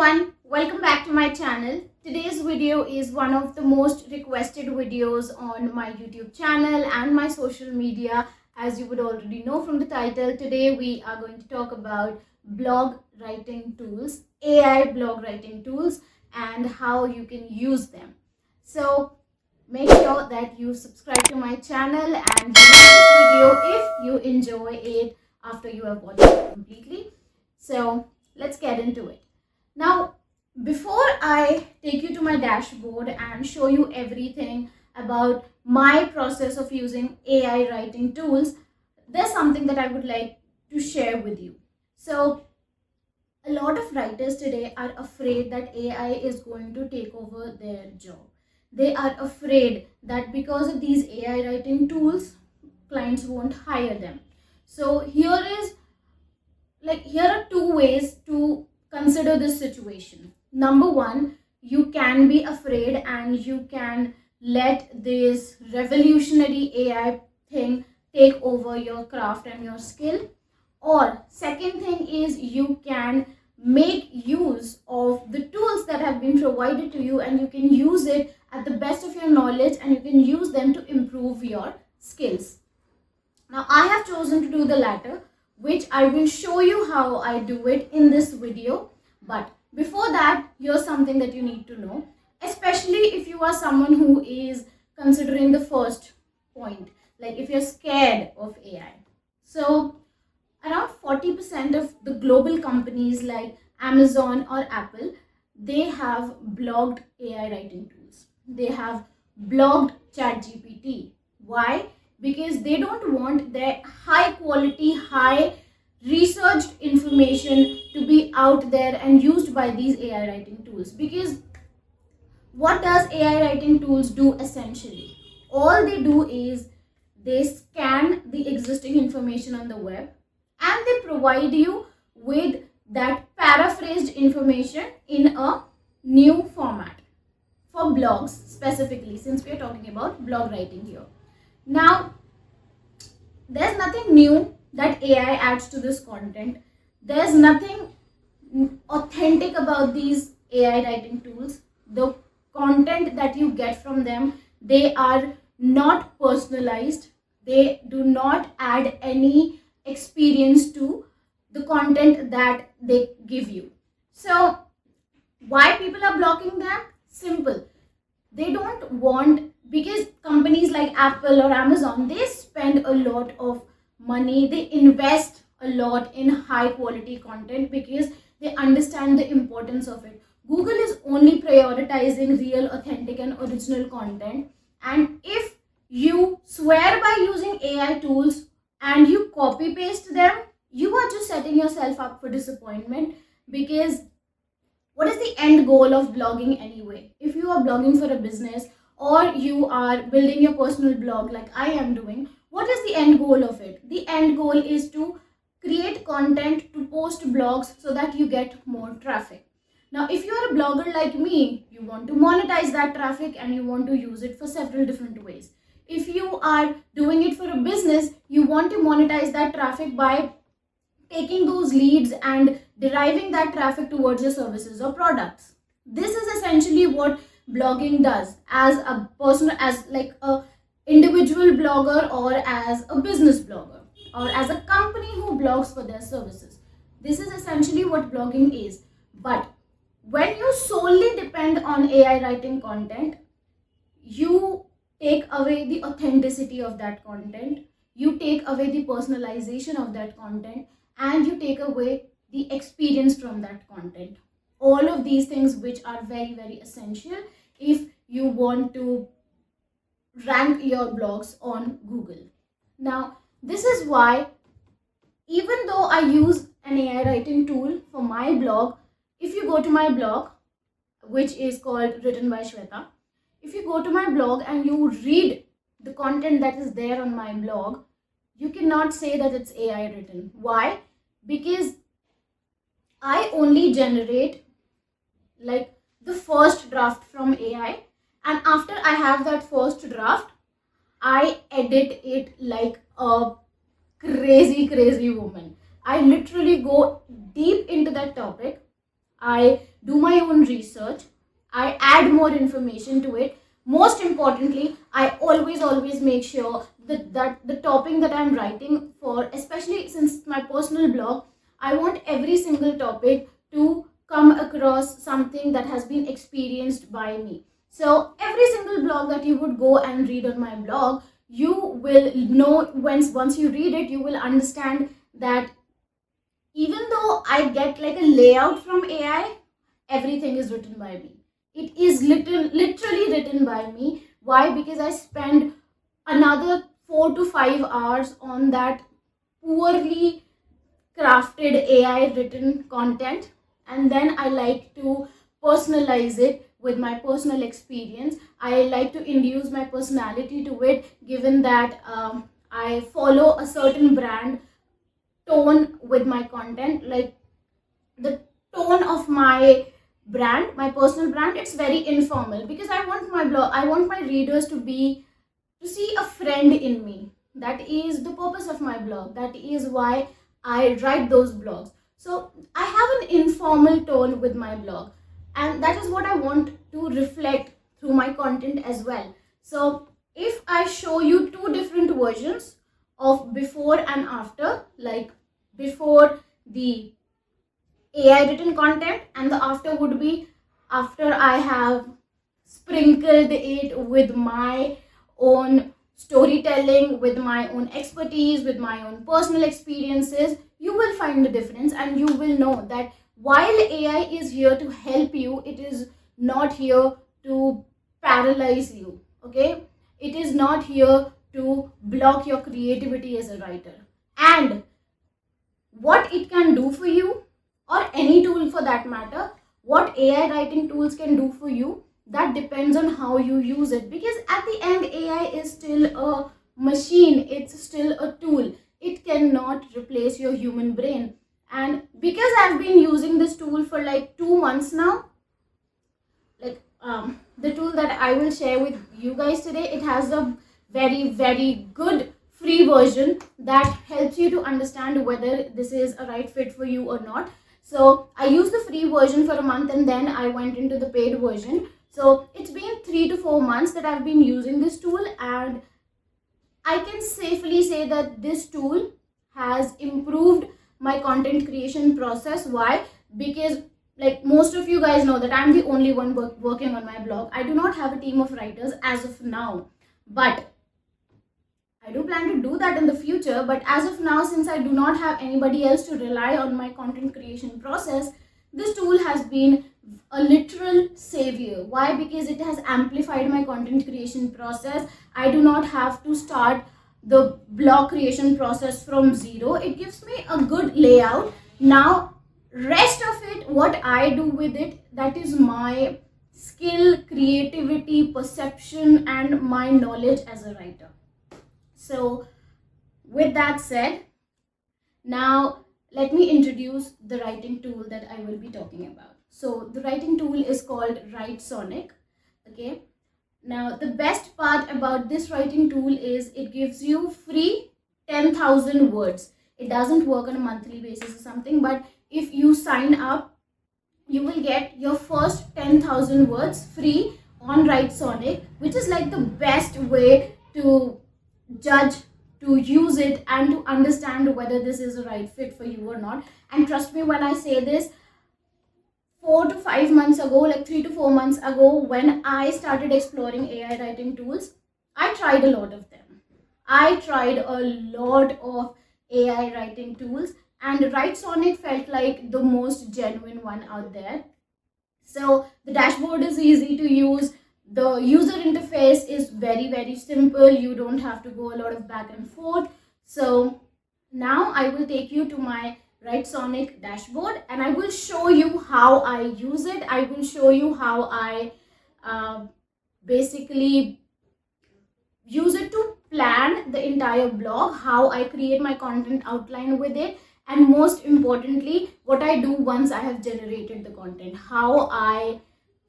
everyone, welcome back to my channel. Today's video is one of the most requested videos on my YouTube channel and my social media. As you would already know from the title, today we are going to talk about blog writing tools, AI blog writing tools, and how you can use them. So make sure that you subscribe to my channel and like this video if you enjoy it after you have watched it completely. So let's get into it. Now, before I take you to my dashboard and show you everything about my process of using AI writing tools, there's something that I would like to share with you. So, a lot of writers today are afraid that AI is going to take over their job. They are afraid that because of these AI writing tools, clients won't hire them. So, here are two ways to consider this situation. Number one, you can be afraid and you can let this revolutionary AI thing take over your craft and your skill. Or second thing is you can make use of the tools that have been provided to you and you can use it at the best of your knowledge and you can use them to improve your skills. Now I have chosen to do the latter, which I will show you how I do it in this video. But before that, here's something that you need to know, especially if you are someone who is considering the first point, like if you're scared of AI. So around 40% of the global companies like Amazon or Apple, they have blogged AI writing tools. They have blogged ChatGPT. Why? Because they don't want their high quality, high researched information to be out there and used by these AI writing tools. Because what does AI writing tools do essentially? All they do is they scan the existing information on the web and they provide you with that paraphrased information in a new format for blogs specifically, since we are talking about blog writing here. Now, there's nothing new that AI adds to this content. There's nothing authentic about these AI writing tools. The content that you get from them, they are not personalized. They do not add any experience to the content that they give you. So, why people are blocking them? Simple. They don't want, because companies like Apple or Amazon, they spend a lot of money, they invest a lot in high quality content because they understand the importance of it. Google is only prioritizing real, authentic and original content, and if you swear by using AI tools and you copy paste them, you are just setting yourself up for disappointment. Because what is the end goal of blogging anyway? If you are blogging for a business or you are building your personal blog like I am doing, what is the end goal of it? The end goal is to create content to post blogs so that you get more traffic. Now, if you are a blogger like me, you want to monetize that traffic and you want to use it for several different ways. If you are doing it for a business, you want to monetize that traffic by taking those leads and deriving that traffic towards your services or products. This is essentially what blogging does as a person, as like a individual blogger or as a business blogger or as a company who blogs for their services. This is essentially what blogging is. But when you solely depend on AI writing content, you take away the authenticity of that content, you take away the personalization of that content, and you take away the experience from that content. All of these things which are very, very essential if you want to rank your blogs on Google. Now, this is why, even though I use an AI writing tool for my blog, if you go to my blog, which is called Written by Shweta, if you go to my blog and you read the content that is there on my blog, you cannot say that it's AI written. Why? Because I only generate like the first draft from AI, and after I have that first draft, I edit it like a crazy woman. I literally go deep into that topic. I do my own research, I add more information to it. Most importantly, I always make sure that the topic that I'm writing for, especially since my personal blog, I want every single topic to come across something that has been experienced by me. So every single blog that you would go and read on my blog, you will know, once you read it, you will understand that even though I get like a layout from AI, everything is written by me. It is literally written by me. Why? Because I spend another 4 to 5 hours on that poorly crafted AI written content, and then I like to personalize it with my personal experience. I like to induce my personality to it, given that I follow a certain brand tone with my content. Like the tone of my brand, my personal brand, it's very informal, because I want my readers to see a friend in me. That is the purpose of my blog. That is why I write those blogs. So I have an informal tone with my blog, and that is what I want to reflect through my content as well. So if I show you two different versions of before and after, like before the AI written content, and the after would be after I have sprinkled it with my own storytelling, with my own expertise, with my own personal experiences, you will find the difference, and you will know that while AI is here to help you, it is not here to paralyze you. Okay, it is not here to block your creativity as a writer. And what it can do for you, or any tool for that matter, what AI writing tools can do for you, that depends on how you use it. Because at the end, AI is still a machine, it's still a tool. It cannot replace your human brain. And because I've been using this tool for like 2 months now, like the tool that I will share with you guys today, it has a very good free version that helps you to understand whether this is a right fit for you or not. So I used the free version for a month, and then I went into the paid version. So it's been 3 to 4 months that I've been using this tool, and I can safely say that this tool has improved my content creation process. Why? Because like most of you guys know that I'm the only one working on my blog. I do not have a team of writers as of now, but I do plan to do that in the future. But as of now, since I do not have anybody else to rely on my content creation process, this tool has been a literal savior. Why? Because it has amplified my content creation process. I do not have to start the blog creation process from zero. It gives me a good layout. Now, rest of it, what I do with it, that is my skill, creativity, perception, and my knowledge as a writer. So with that said, now let me introduce the writing tool that I will be talking about. So the writing tool is called Writesonic. Okay, now the best part about this writing tool is it gives you free 10,000 words. It doesn't work on a monthly basis or something, but if you sign up, you will get your first 10,000 words free on Writesonic, which is like the best way to judge, to use it, and to understand whether this is a right fit for you or not. And trust me when I say this, 4 to 5 months ago, like 3 to 4 months ago, when I started exploring AI writing tools, I tried a lot of them. I tried a lot of AI writing tools, and Writesonic felt like the most genuine one out there. So the dashboard is easy to use. The user interface is very simple. You don't have to go a lot of back and forth. So now I will take you to my Writesonic dashboard, and I will show you how I use it. I will show you how I basically use it to plan the entire blog, how I create my content outline with it, and most importantly, what I do once I have generated the content, how I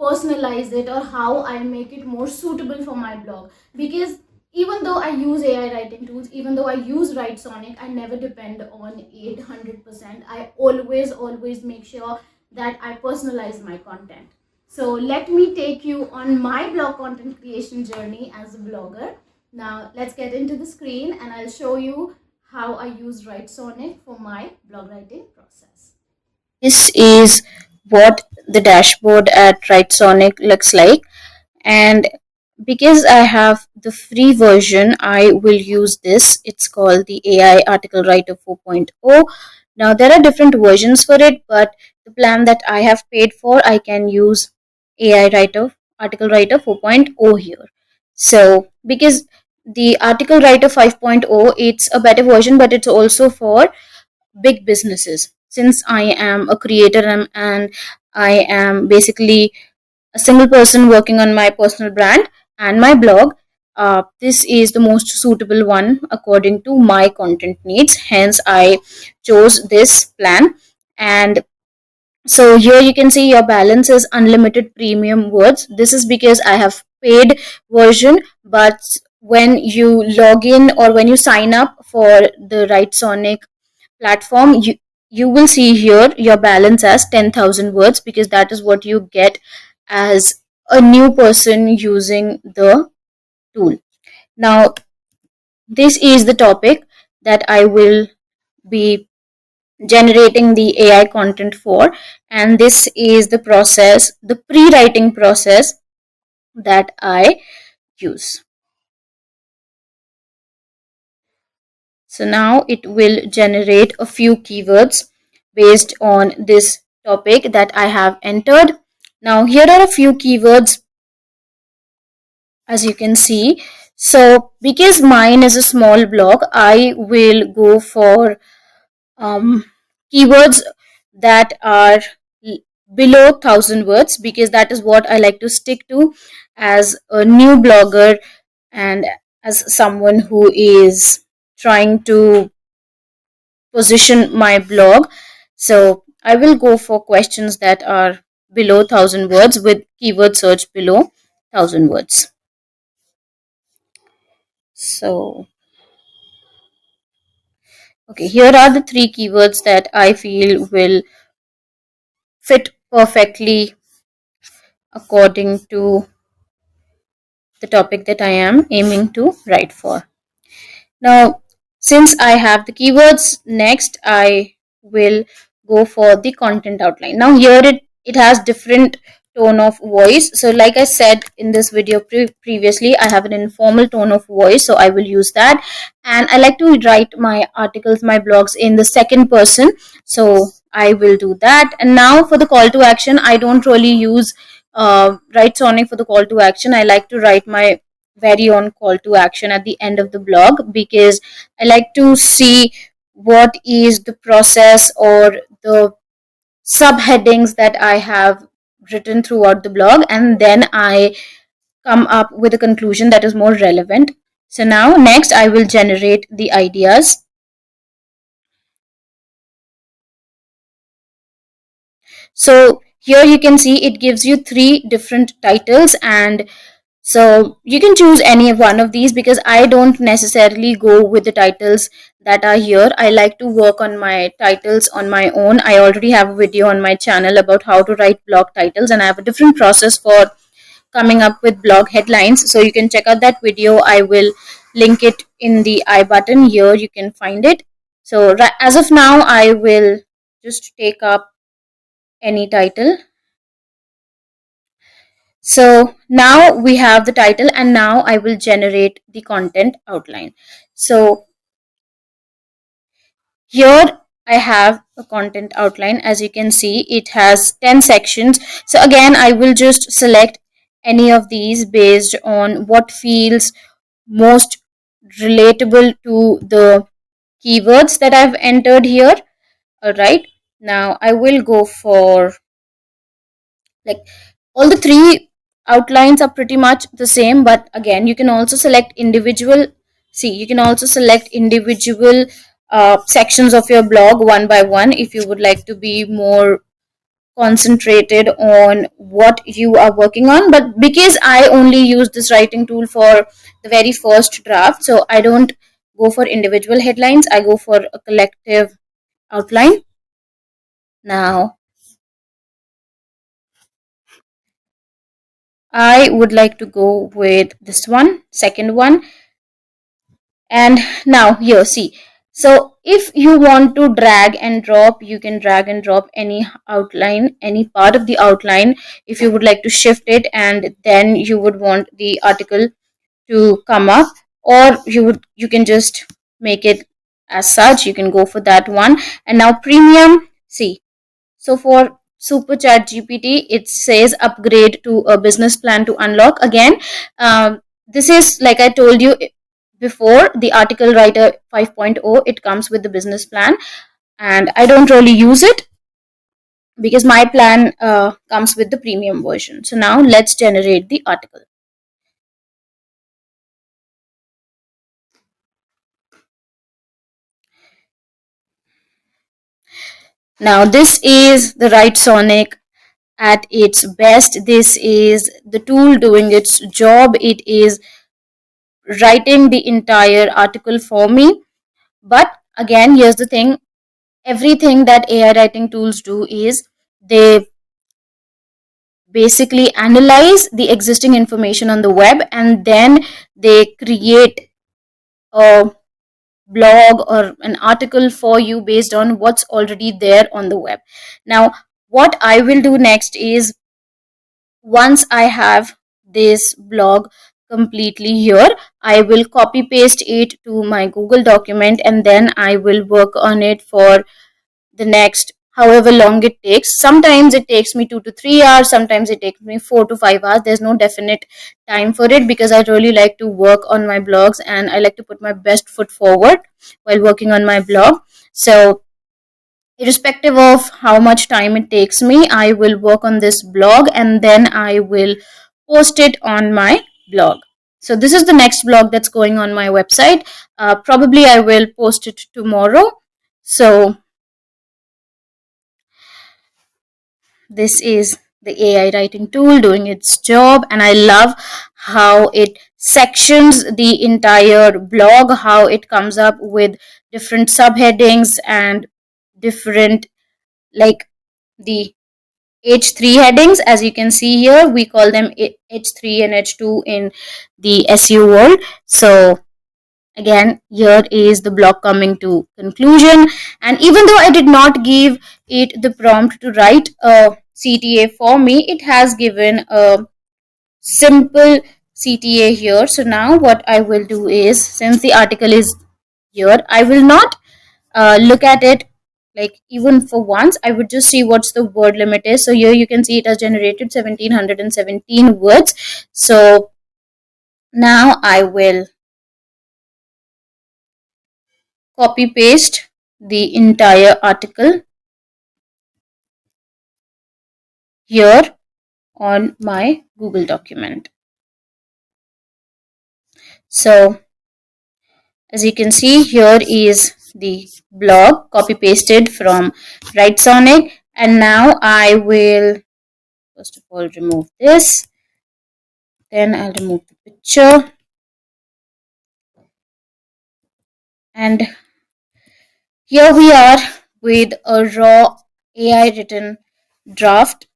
personalize it, or how I make it more suitable for my blog. Because even though I use AI writing tools, even though I use Writesonic, I never depend on 800%. I always make sure that I personalize my content. So let me take you on my blog content creation journey as a blogger. Now let's get into the screen and I'll show you how I use Writesonic for my blog writing process. This is what the dashboard at Writesonic looks like, and because I have the free version, I will use this. It's called the AI Article Writer 4.0. Now there are different versions for it, but the plan that I have paid for, I can use AI Writer Article Writer 4.0 here. So because the Article Writer 5.0, it's a better version, but it's also for big businesses. Since I am a creator and I am basically a single person working on my personal brand and my blog, this is the most suitable one according to my content needs. Hence, I chose this plan. And so here you can see your balance is unlimited premium words. This is because I have paid version, but when you log in or when you sign up for the Writesonic platform, you will see here your balance as 10,000 words, because that is what you get as a new person using the tool. Now this is the topic that I will be generating the AI content for, and this is the process, the pre-writing process that I use. So now it will generate a few keywords based on this topic that I have entered. Now here are a few keywords, as you can see. So because mine is a small blog, I will go for keywords that are below 1,000 words, because that is what I like to stick to as a new blogger and as someone who is trying to position my blog. So I will go for questions that are below 1,000 words with keyword search below 1,000 words. So, okay, here are the three keywords that I feel will fit perfectly according to the topic that I am aiming to write for. Now, since I have the keywords, next I will go for the content outline. Now here it has different tone of voice. So like I said in this video previously, I have an informal tone of voice, so I will use that. And I like to write my articles, my blogs in the second person, so I will do that. And now for the call to action, I don't really use Writesonic for the call to action. I like to write my very own call to action at the end of the blog, because I like to see what is the process or the subheadings that I have written throughout the blog, and then I come up with a conclusion that is more relevant. So now next I will generate the ideas. So here you can see it gives you three different titles, and so you can choose any one of these, because I don't necessarily go with the titles that are here. I like to work on my titles on my own. I already have a video on my channel about how to write blog titles, and I have a different process for coming up with blog headlines. So you can check out that video. I will link it in the I button here. You can find it. So as of now, I will just take up any title. So now we have the title, and now I will generate the content outline. So here I have a content outline. As you can see, it has 10 sections. So again, I will just select any of these based on what feels most relatable to the keywords that I've entered here. All right. Now I will go for, like, all the three outlines are pretty much the same, but again you can also select individual, see, you can also select individual sections of your blog one by one if you would like to be more concentrated on what you are working on. But because I only use this writing tool for the very first draft, so I don't go for individual headlines, I go for a collective outline. Now I would like to go with this one, second one. And now here, see. So if you want to drag and drop, you can drag and drop any outline, any part of the outline. If you would like to shift it, and then you would want the article to come up, or you can just make it as such. You can go for that one. And now premium, see, so for super chat gpt, it says upgrade to a business plan to unlock. Again, this is like I told you before, the article writer 5.0, it comes with the business plan, and I don't really use it because my plan comes with the premium version. So now let's generate the article. Now this is the Writesonic at its best. This is the tool doing its job. It is writing the entire article for me. But again, here's the thing, everything that AI writing tools do is they basically analyze the existing information on the web, and then they create a blog or an article for you based on what's already there on the web. Now, what I will do next is, once I have this blog completely here, I will copy paste it to my Google document, and then I will work on it for the next however long it takes. Sometimes it takes me 2 to 3 hours, sometimes it takes me 4 to 5 hours. There's no definite time for it because I really like to work on my blogs and I like to put my best foot forward while working on my blog. So irrespective of how much time it takes me, I will work on this blog and then I will post it on my blog. So this is the next blog that's going on my website. Probably I will post it tomorrow. So this is the AI writing tool doing its job, and I love how it sections the entire blog, how it comes up with different subheadings and different, like, the H3 headings. As you can see here, we call them H3 and H2 in the SEO world. So again, here is the blog coming to conclusion, and even though I did not give it the prompt to write a CTA for me, it has given a simple CTA here. So now what I will do is, since the article is here, I will not look at it like even for once. I would just see what's the word limit is. So here you can see it has generated 1717 words. So now I will copy paste the entire article here on my Google document. So as you can see, here is the blog copy pasted from Writesonic, and now I will first of all remove this, then I'll remove the picture, and here we are with a raw AI written draft.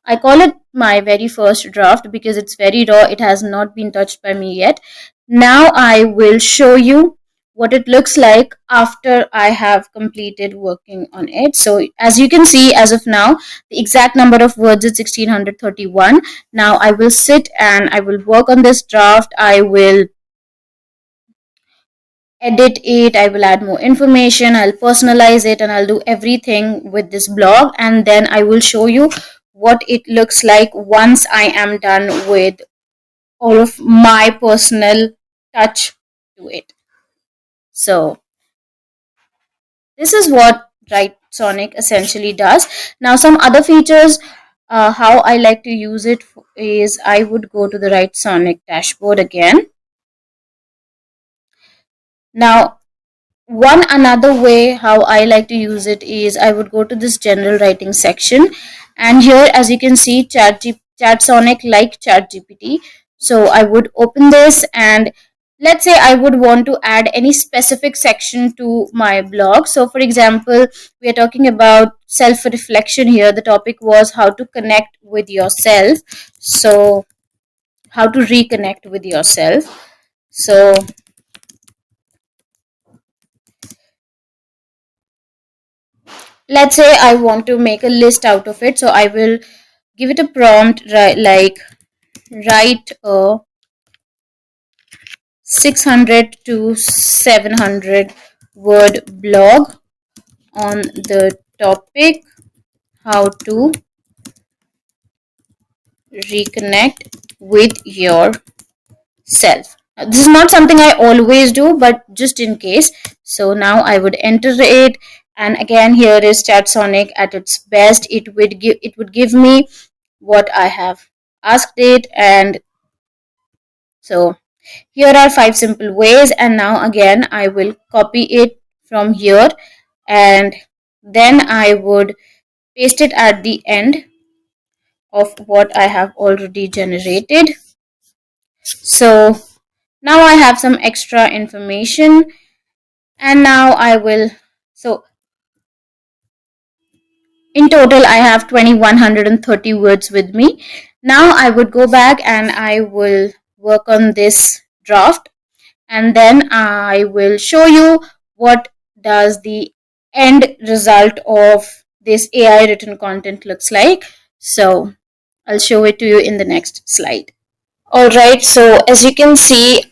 I call it my very first draft because it's very raw. It has not been touched by me yet. Now I will show you what it looks like after I have completed working on it. So as you can see, as of now, the exact number of words is 1631. Now I will sit and I will work on this draft. I will edit it, I will add more information, I'll personalize it, and I'll do everything with this blog, and then I will show you what it looks like once I am done with all of my personal touch to it. So this is what Writesonic essentially does. Now some other features, how I like to use it is, I would go to the Writesonic dashboard again. Now one another way how I like to use it is, I would go to this general writing section, and here as you can see, Chatsonic like ChatGPT. So I would open this, and let's say I would want to add any specific section to my blog. So for example, we are talking about self reflection here. The topic was how to connect with yourself. So how to reconnect with yourself. So let's say I want to make a list out of it. So I will give it a prompt, right, like write a 600 to 700 word blog on the topic how to reconnect with yourself. This is not something I always do, but just in case. So now I would enter it, and again here is Chatsonic at its best. It would give me what I have asked it, and so here are 5 simple ways. And now again I will copy it from here, and then I would paste it at the end of what I have already generated. So now I have some extra information, and now I will, so in total I have 2130 words with me. Now I would go back and I will work on this draft, and then I will show you what does the end result of this AI written content looks like. So I'll show it to you in the next slide. Alright, so as you can see,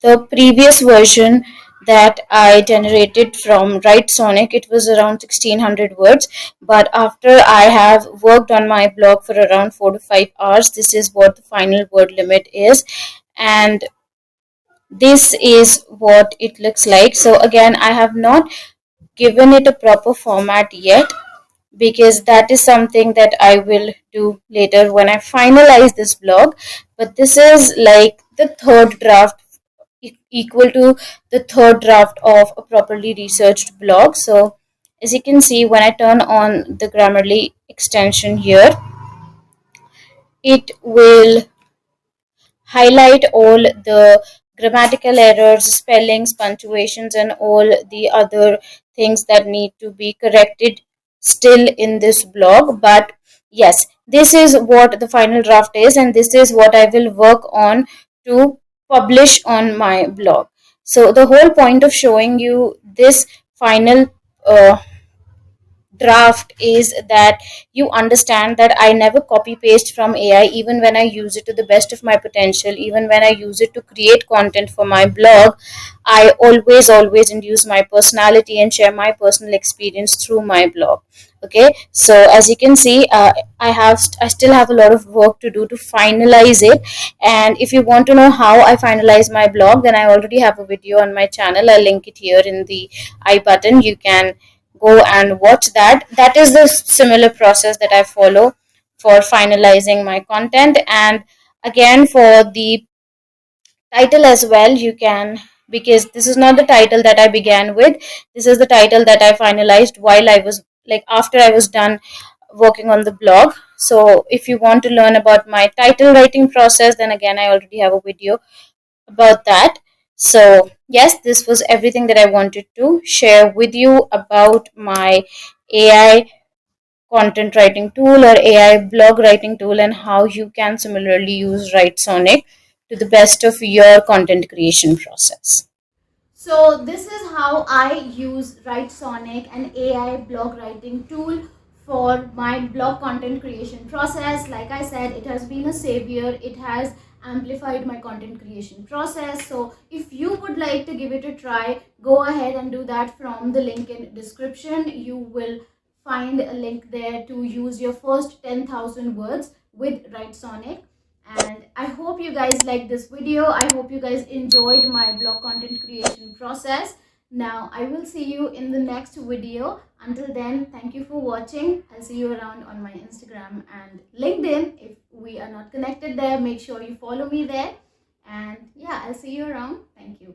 the previous version that I generated from Writesonic, it was around 1600 words. But after I have worked on my blog for around 4 to 5 hours, this is what the final word limit is. And this is what it looks like. So again, I have not given it a proper format yet, because that is something that I will do later when I finalize this blog. But this is like the third draft, equal to the third draft of a properly researched blog. So as you can see, when I turn on the Grammarly extension here, it will highlight all the grammatical errors, spellings, punctuations, and all the other things that need to be corrected still in this blog. But yes, this is what the final draft is, and this is what I will work on to publish on my blog. So the whole point of showing you this final draft is that you understand that I never copy paste from AI, even when I use it to the best of my potential, even when I use it to create content for my blog. I always induce my personality and share my personal experience through my blog. Okay, so as you can see, I still have a lot of work to do to finalize it. And if you want to know how I finalize my blog, then I already have a video on my channel. I'll link it here in the I button. You can go and watch that. That is the similar process that I follow for finalizing my content. And again, for the title as well, you can, because this is not the title that I began with, this is the title that I finalized while I was, like, after I was done working on the blog. So if you want to learn about my title writing process, then again I already have a video about that. So yes, this was everything that I wanted to share with you about my AI content writing tool or AI blog writing tool, and how you can similarly use Writesonic to the best of your content creation process. So this is how I use Writesonic, an AI blog writing tool, for my blog content creation process. Like I said, it has been a savior. It has amplified my content creation process. So if you would like to give it a try, go ahead and do that from the link in description. You will find a link there to use your first 10,000 words with Writesonic. And I hope you guys like this video. I hope you guys enjoyed my blog content creation process. Now I will see you in the next video. Until then, thank you for watching. I'll see you around on my Instagram and LinkedIn. If we are not connected there, make sure you follow me there. And yeah, I'll see you around. Thank you.